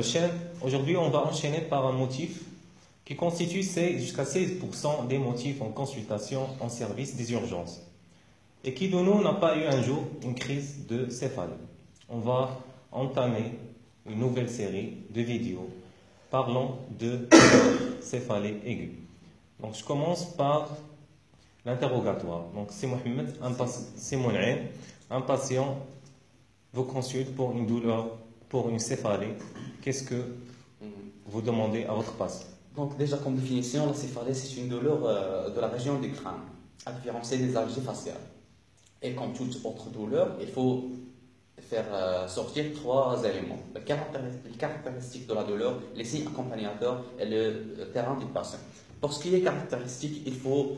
notre chaîne. Aujourd'hui, on va enchaîner par un motif qui constitue jusqu'à 16% des motifs en consultation en service des urgences. Et qui de nous n'a pas eu un jour une crise de céphalie? On va entamer une nouvelle série de vidéos parlant de céphalie aiguë. Donc je commence par l'interrogatoire. Donc c'est Mohamed, c'est Moun'aim, un patient vous consulte pour une douleur, pour une céphalie. Qu'est-ce que vous demandez à votre patient? Donc déjà comme définition, la céphalie c'est une douleur de la région du crâne, à différencier des allergies faciales. Et comme toute autre douleur, il faut faire sortir trois éléments. Les caractéristiques de la douleur, les signes accompagnateurs et le terrain du patient. Pour ce qui est caractéristique, il faut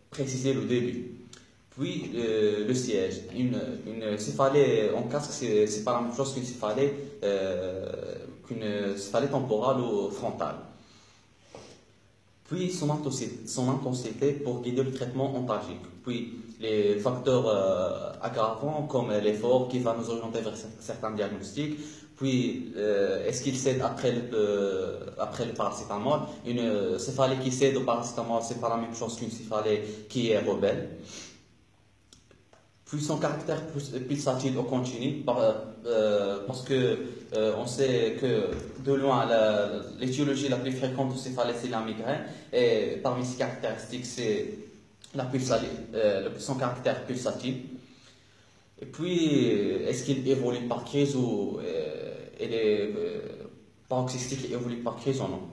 préciser le début. Puis le siège. Une céphalie en casque, c'est pas la même chose qu'une céphalie temporale ou frontale. Puis son intensité pour guider le traitement ontagique. Puis les facteurs aggravants comme l'effort qui va nous orienter vers certains diagnostics. Puis est-ce qu'il cède après le paracétamol? Une céphalie qui cède au paracétamol, c'est pas la même chose qu'une céphalie qui est rebelle. Puis son caractère pulsatile au continu, parce que on sait que de loin l'étiologie la plus fréquente de céphalie c'est la migraine, et parmi ces caractéristiques c'est son caractère pulsatile. Et puis est-ce qu'il évolue par crise ou les paroxystiques évoluent par crise ou non?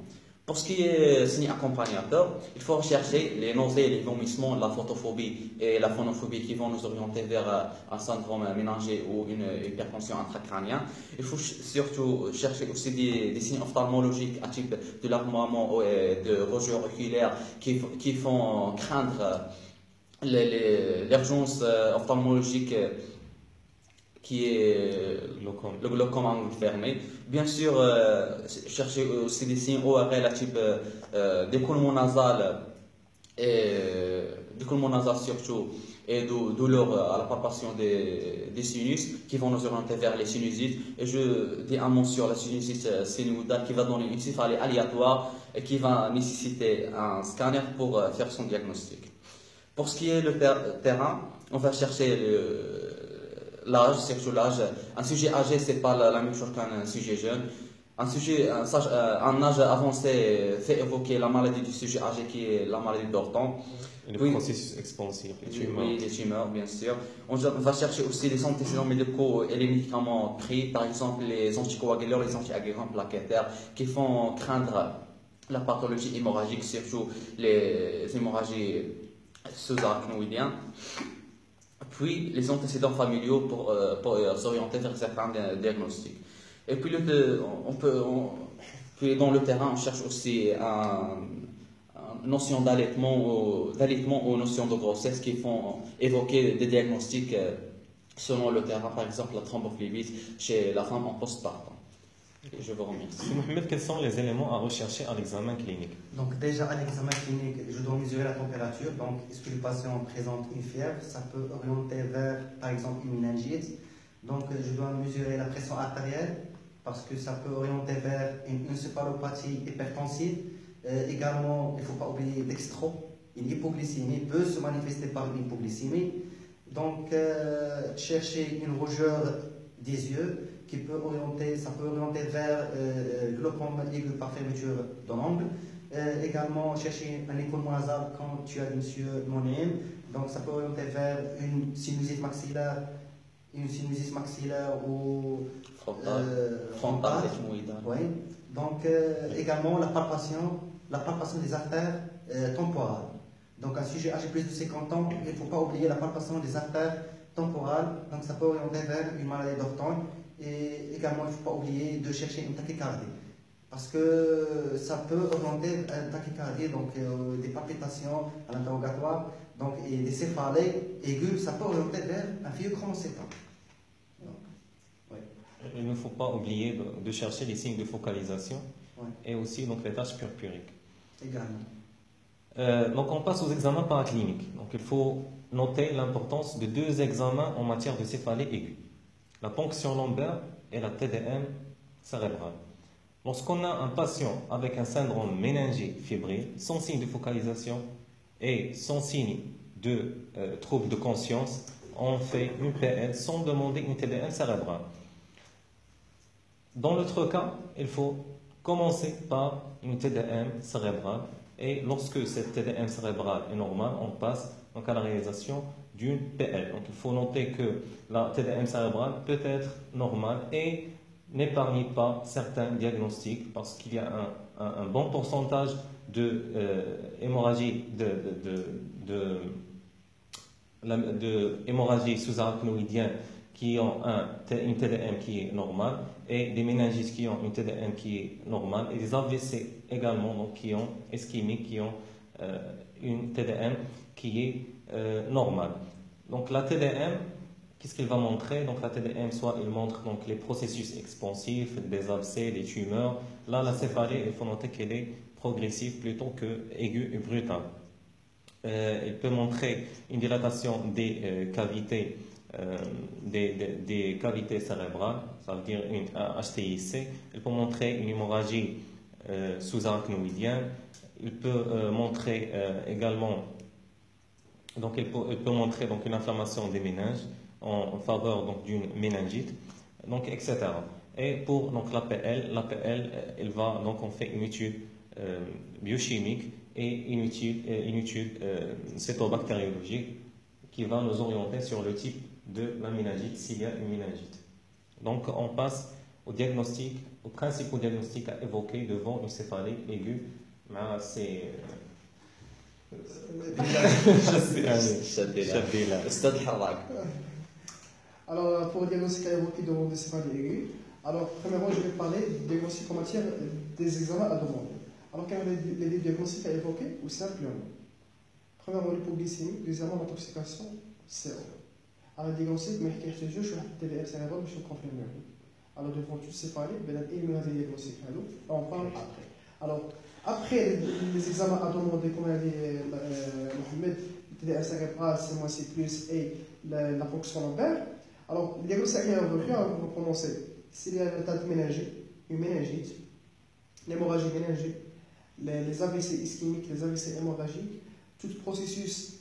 Pour ce qui est signe accompagnateur, il faut rechercher les nausées, les vomissements, la photophobie et la phonophobie qui vont nous orienter vers un syndrome méningé ou une hypertension intracrânienne. Il faut surtout chercher aussi des signes ophtalmologiques à type de larmoiement et de rougeur oculaire qui font craindre l'urgence ophtalmologique qui est le glaucome à angle fermé. Bien sûr, chercher aussi des signes ORL à type d'écoulement nasal surtout, et douleur à la palpation des sinus qui vont nous orienter vers les sinusites. Et je dis un mot sur la sinusite sinusoïdale qui va donner une céphalie aléatoire et qui va nécessiter un scanner pour faire son diagnostic. Pour ce qui est le terrain, on va chercher l'âge, surtout l'âge. Un sujet âgé, c'est pas la même chose qu'un sujet jeune. Un âge avancé fait évoquer la maladie du sujet âgé qui est la maladie d'Orton. Et le processus expansif, les tumeurs. Oui, les tumeurs, bien sûr. On va chercher aussi les antécédents médicaux et les médicaments pris, par exemple les anticoagulants, les antiagrégants plaquettaires, qui font craindre la pathologie hémorragique, surtout les hémorragies sous-arachnoïdiennes. Puis les antécédents familiaux pour s'orienter vers certains diagnostics. Et puis, puis dans le terrain, on cherche aussi une notion d'allaitement ou notion de grossesse qui font évoquer des diagnostics selon le terrain, par exemple la thrombophlébite chez la femme en postpartum. Et je vous remercie. Mohamed, quels sont les éléments à rechercher à l'examen clinique? Donc déjà à l'examen clinique, je dois mesurer la température. Donc est-ce que le patient présente une fièvre? Ça peut orienter vers par exemple une méningite. Donc je dois mesurer la pression artérielle parce que ça peut orienter vers une encéphalopathie hypertensive. Également, il ne faut pas oublier dextro. Une hypoglycémie peut se manifester par une hypoglycémie. Donc chercher une rougeur des yeux qui peut orienter vers glaucome aigu par fermeture de l'angle. Également, chercher un écoulement nasal quand tu as monsieur Moun'aim. Donc, ça peut orienter vers une sinusite maxillaire ou frontale. Oui. Donc, également, la palpation des artères temporales. Donc, un sujet âgé plus de 50 ans, il ne faut pas oublier la palpation des artères temporales. Donc, ça peut orienter vers une maladie d'Orton. Et également, il ne faut pas oublier de chercher une tachycardie. Parce que ça peut orienter une tachycardie, donc des palpitations à l'interrogatoire, donc, et des céphalées aiguës, ça peut orienter vers un phéochromocytome. Il ne faut pas oublier de chercher les signes de focalisation et aussi donc, les taches purpuriques. Également. Donc on passe aux examens paracliniques. Donc il faut noter l'importance de deux examens en matière de céphalie aiguë. La ponction lombaire et la TDM cérébral. Lorsqu'on a un patient avec un syndrome méningé fébrile, sans signe de focalisation et sans signe de trouble de conscience, on fait une PL sans demander une TDM cérébrale. Dans l'autre cas, il faut commencer par une TDM cérébrale et lorsque cette TDM cérébrale est normale, on passe donc à la réalisation d'une PL. Donc il faut noter que la TDM cérébrale peut être normale et n'épargne pas certains diagnostics parce qu'il y a un bon pourcentage de hémorragie de hémorragie sous-arachnoïdienne qui ont une TDM qui est normale et des méningites qui ont une TDM qui est normale et des AVC également donc, qui ont ischémiques qui ont une TDM qui est normale. Donc la TDM, qu'est-ce qu'il va montrer? Donc la TDM, soit il montre donc, les processus expansifs, des abcès, des tumeurs. Là, la céphalée, il faut noter qu'elle est progressive plutôt que aiguë et brutale. Il peut montrer une dilatation des cavités, des cavités cérébrales, ça veut dire une HTIC. Il peut montrer une hémorragie sous-arachnoïdienne. Il peut montrer également, donc il peut montrer donc une inflammation des méninges en faveur donc d'une méningite, donc etc. Et pour donc l'APL, elle va donc on fait une étude biochimique et une étude cytobactériologique qui va nous orienter sur le type de la méningite s'il y a une méningite. Donc on passe au diagnostic, au principal diagnostic à évoquer devant une céphalée aiguë. C'est alors, pour le diagnostic à évoquer devant des céphalées aiguës, alors, premièrement, je vais parler du diagnostic en matière des examens à demander. Alors, quels sont les diagnostics à évoquer ou simplement? Premièrement, l'hypoglycémie, deuxièmement, l'intoxication, CO. Alors, le diagnostic, mais je te jure, je suis TDM cérébral, je suis confirmé. Alors, devant toutes ces céphalées, il y a un diagnostic. On parle après. Alors, après les examens à demander, comme a dit Mohamed, le TDM cérébral, C-, et la fonction lombaire. Alors, le diagnostic à évoquer, on va commencer. S'il y a un état de une méningite, l'hémorragie méningée, les AVC ischémiques, les AVC hémorragiques, tout processus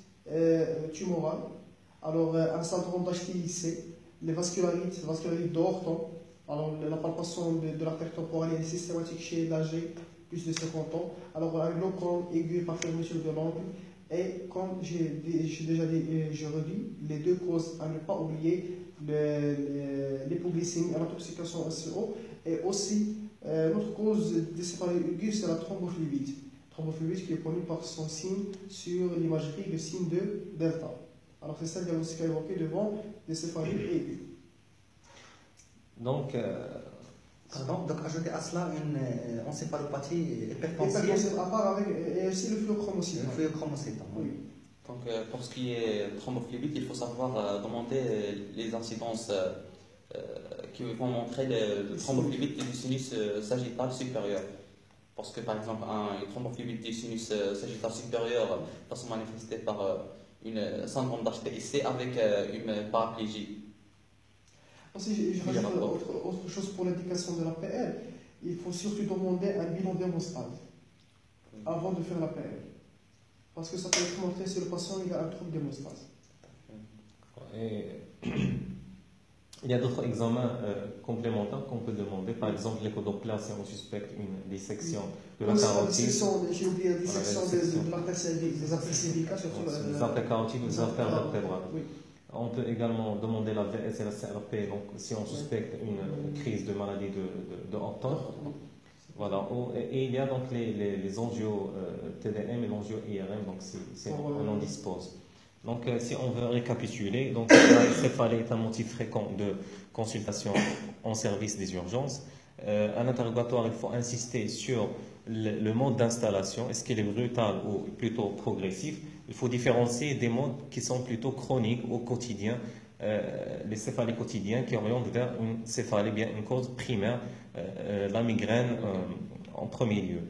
tumoral, alors un syndrome d'HTIC, les vascularites d'Orton, alors la palpation de l'artère temporale est systématique chez l'âgé plus de 50 ans, alors un glaucome aigu par fermeture de l'angle, et comme j'ai déjà dit et je redis, les deux causes à ne pas oublier, l'hypoglycémie et l'intoxication en CO, et aussi l'autre cause de céphalée aiguë, c'est la thrombophlébite. Thrombophlébite qui est connue par son signe sur l'imagerie, le signe de delta. Alors c'est ça le diagnostic à évoquer devant des céphalées aiguës. Donc, donc ajouter à cela une encéphalopathie hypertensive. Hypertensive à part avec, et aussi le fluorochromocyte. Le fluorochromocyte. Oui. Donc, pour ce qui est thrombophlébite, il faut savoir demander les incidences qui vont montrer le thrombophlébite du sinus sagittal supérieur. Parce que, par exemple, un thrombophlébite du sinus sagittal supérieur va se manifester par un syndrome d'HTIC avec une paraplégie. Aussi, je rajoute autre chose pour l'indication de la PL. Il faut surtout demander un bilan d'hémostase avant de faire la PL. Parce que ça peut être montré si le patient il a un trouble d'hémostase. Il y a d'autres examens complémentaires qu'on peut demander. Par exemple, l'échodoppler, si on suspecte une dissection de la carotide. J'ai oublié la dissection de l'artère cervicale, des artères cervicales, surtout les artères carotides ou les artères vertébrales. Oui. On peut également demander la VS et la CRP, donc si on suspecte une crise de maladie de Horton. Voilà. Et il y a donc les angios TDM et l'angio IRM, donc on en dispose. Donc si on veut récapituler, donc la céphalée est un motif fréquent de consultation en service des urgences. À l'interrogatoire, il faut insister sur le mode d'installation. Est-ce qu'il est brutal ou plutôt progressif? Il faut différencier des modes qui sont plutôt chroniques au quotidien, les céphalées quotidiens qui orientent vers une céphalée, bien une cause primaire, la migraine en premier lieu.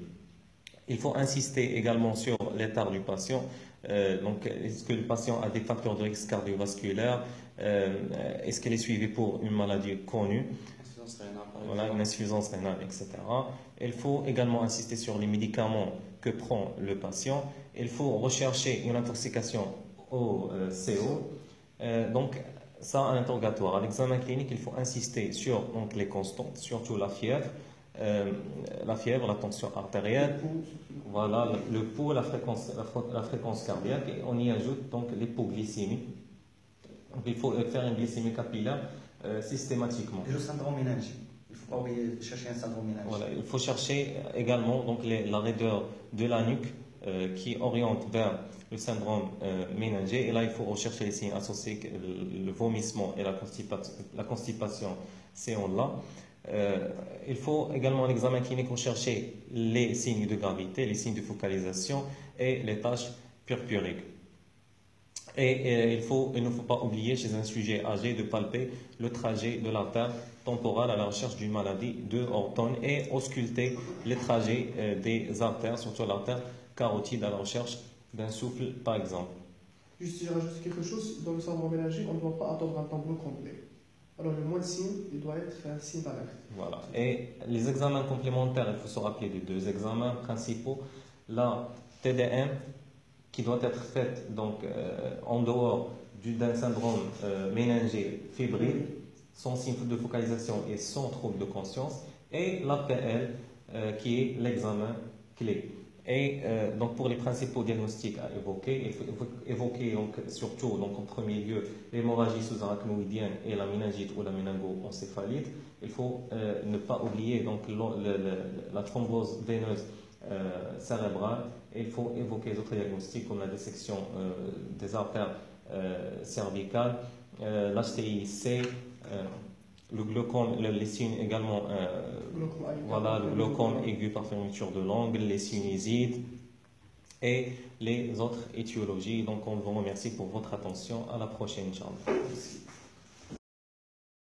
Il faut insister également sur l'état du patient. Donc, est-ce que le patient a des facteurs de risque cardiovasculaire? Est-ce qu'elle est suivie pour une maladie connue? insuffisance rénale, par voilà, exemple. une insuffisance rénale, etc. Il faut également insister sur les médicaments que prend le patient. Il faut rechercher une intoxication au CO. Donc, ça, un interrogatoire. À l'examen clinique, il faut insister sur donc, les constantes, surtout la fièvre, la tension artérielle, voilà, le pouls, la fréquence cardiaque, et on y ajoute donc l'hypoglycémie. Donc, il faut faire une glycémie capillaire systématiquement. Et le syndrome méningique. Il ne faut pas oublier de chercher un syndrome méningique. Voilà, il faut chercher également donc, la raideur de la nuque qui oriente vers le syndrome méningé. Et là, il faut rechercher les signes associés, le vomissement et la constipation, c'est en là. Il faut également en examen clinique rechercher les signes de gravité, les signes de focalisation et les taches purpuriques. Et il ne faut pas oublier chez un sujet âgé de palper le trajet de l'artère temporale à la recherche d'une maladie de Horton et ausculter les trajets des artères, surtout l'artère carotide à la recherche d'un souffle par exemple. Juste, je rajoute quelque chose. Dans le syndrome méningé, on ne doit pas attendre un tableau complet. Alors, le moindre signe, il doit être un signe d'alerte. Voilà. Et les examens complémentaires, il faut se rappeler des deux examens principaux. La TDM, qui doit être faite donc, en dehors d'un syndrome méningé fébrile, sans signe de focalisation et sans trouble de conscience, et l'APL, qui est l'examen clé. Et donc pour les principaux diagnostics à évoquer, il faut évoquer donc, surtout donc, en premier lieu l'hémorragie sous-arachnoïdienne et la méningite ou la méningo-encéphalite. Il faut ne pas oublier donc, la thrombose veineuse cérébrale. Et il faut évoquer les autres diagnostics comme la dissection des artères cervicales, l'HTIC, le glaucome, les signes également, voilà, le glaucome aigu par fermeture de l'angle, les sinusites et les autres étiologies. Donc, on vous remercie pour votre attention. À la prochaine, Inch'Allah.